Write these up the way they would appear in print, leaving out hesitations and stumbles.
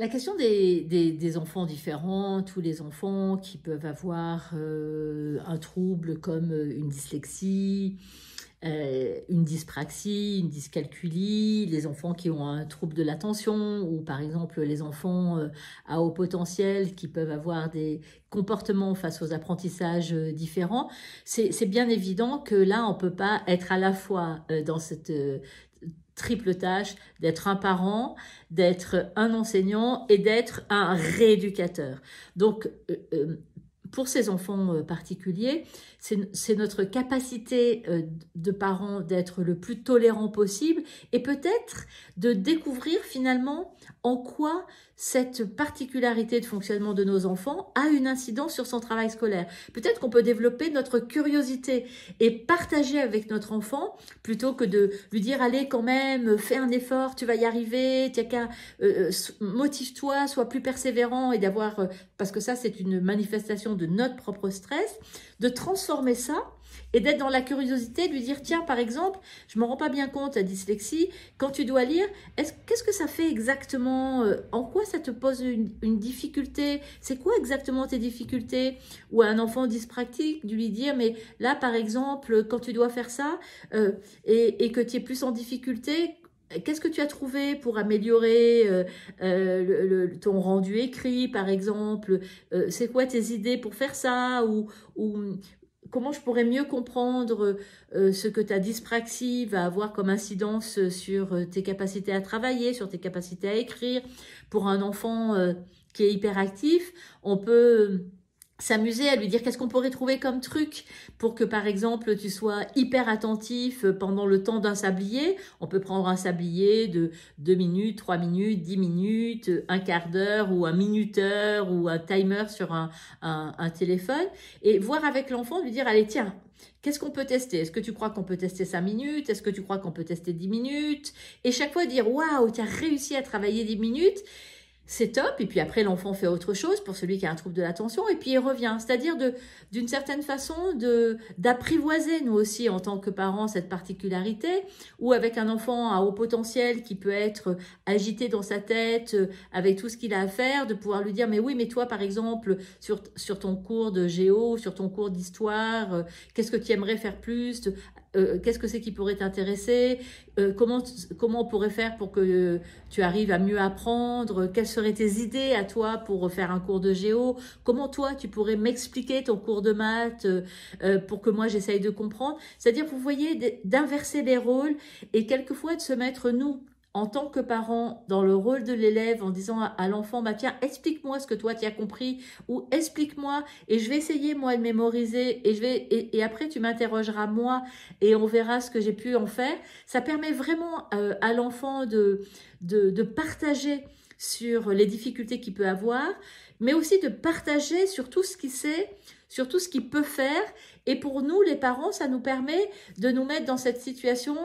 La question des enfants différents, tous les enfants qui peuvent avoir un trouble comme une dyslexie, une dyspraxie, une dyscalculie, les enfants qui ont un trouble de l'attention ou par exemple les enfants à haut potentiel qui peuvent avoir des comportements face aux apprentissages différents, c'est bien évident que là on ne peut pas être à la fois dans cette triple tâche d'être un parent, d'être un enseignant et d'être un rééducateur. Donc, pour ces enfants particuliers, c'est notre capacité de parents d'être le plus tolérant possible et peut-être de découvrir finalement en quoi cette particularité de fonctionnement de nos enfants a une incidence sur son travail scolaire. Peut-être qu'on peut développer notre curiosité et partager avec notre enfant plutôt que de lui dire allez quand même, fais un effort, tu vas y arriver, t'as qu'à motive-toi, sois plus persévérant et d'avoir, parce que ça c'est une manifestation de notre propre stress, de transformer ça et d'être dans la curiosité, de lui dire tiens par exemple, je ne me rends pas bien compte la dyslexie, quand tu dois lire, qu'est-ce que ça fait exactement, en quoi ça te pose une difficulté, c'est quoi exactement tes difficultés, ou à un enfant dyspraxique, de lui dire mais là par exemple quand tu dois faire ça et que tu es plus en difficulté, qu'est-ce que tu as trouvé pour améliorer ton rendu écrit, par exemple? C'est quoi tes idées pour faire ça? Ou comment je pourrais mieux comprendre ce que ta dyspraxie va avoir comme incidence sur tes capacités à travailler, sur tes capacités à écrire? Pour un enfant qui est hyperactif, on peut s'amuser à lui dire qu'est-ce qu'on pourrait trouver comme truc pour que par exemple tu sois hyper attentif pendant le temps d'un sablier. On peut prendre un sablier de 2 minutes, 3 minutes, 10 minutes, un quart d'heure ou un minuteur ou un timer sur un téléphone et voir avec l'enfant, lui dire allez tiens, qu'est-ce qu'on peut tester? Est-ce que tu crois qu'on peut tester 5 minutes? Est-ce que tu crois qu'on peut tester 10 minutes? Et chaque fois dire waouh, tu as réussi à travailler 10 minutes. C'est top, et puis après l'enfant fait autre chose pour celui qui a un trouble de l'attention, et puis il revient. C'est-à-dire d'une certaine façon d'apprivoiser nous aussi en tant que parents cette particularité, ou avec un enfant à haut potentiel qui peut être agité dans sa tête avec tout ce qu'il a à faire, de pouvoir lui dire mais oui mais toi par exemple sur ton cours de géo, sur ton cours d'histoire, qu'est-ce que tu aimerais faire plus? Qu'est-ce que c'est qui pourrait t'intéresser, comment on pourrait faire pour que tu arrives à mieux apprendre, quelles seraient tes idées à toi pour faire un cours de géo, comment toi tu pourrais m'expliquer ton cours de maths pour que moi j'essaye de comprendre. C'est-à-dire vous voyez d'inverser les rôles et quelquefois de se mettre nous en tant que parents, dans le rôle de l'élève, en disant à l'enfant, bah tiens, explique-moi ce que toi tu as compris, ou explique-moi, et je vais essayer moi de mémoriser, et après tu m'interrogeras moi, et on verra ce que j'ai pu en faire. Ça permet vraiment à l'enfant de partager sur les difficultés qu'il peut avoir, mais aussi de partager sur tout ce qu'il sait, sur tout ce qu'il peut faire. Et pour nous, les parents, ça nous permet de nous mettre dans cette situation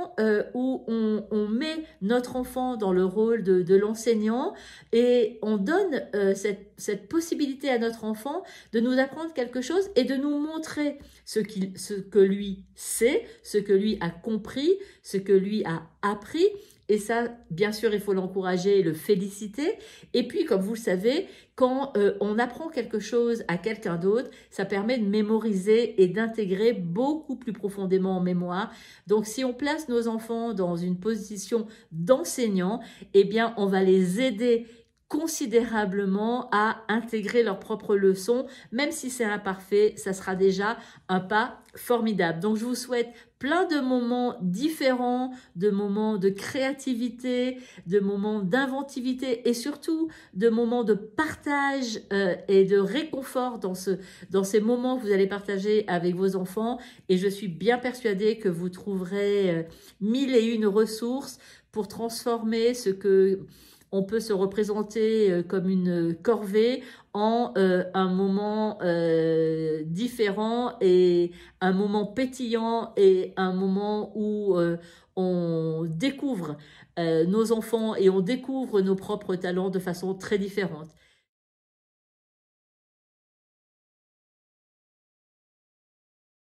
où on met notre enfant dans le rôle de l'enseignant et on donne cette possibilité à notre enfant de nous apprendre quelque chose et de nous montrer ce que lui sait, ce que lui a compris, ce que lui a appris. Et ça, bien sûr, il faut l'encourager et le féliciter. Et puis, comme vous le savez, quand on apprend quelque chose à quelqu'un d'autre, ça permet de mémoriser et d'intégrer beaucoup plus profondément en mémoire. Donc, si on place nos enfants dans une position d'enseignant, eh bien, on va les aider considérablement à intégrer leurs propres leçons, même si c'est imparfait, ça sera déjà un pas formidable. Donc je vous souhaite plein de moments différents, de moments de créativité, de moments d'inventivité et surtout de moments de partage et de réconfort dans ces moments que vous allez partager avec vos enfants. Et je suis bien persuadée que vous trouverez mille et une ressources pour transformer ce que on peut se représenter comme une corvée en un moment différent et un moment pétillant et un moment où on découvre nos enfants et on découvre nos propres talents de façon très différente.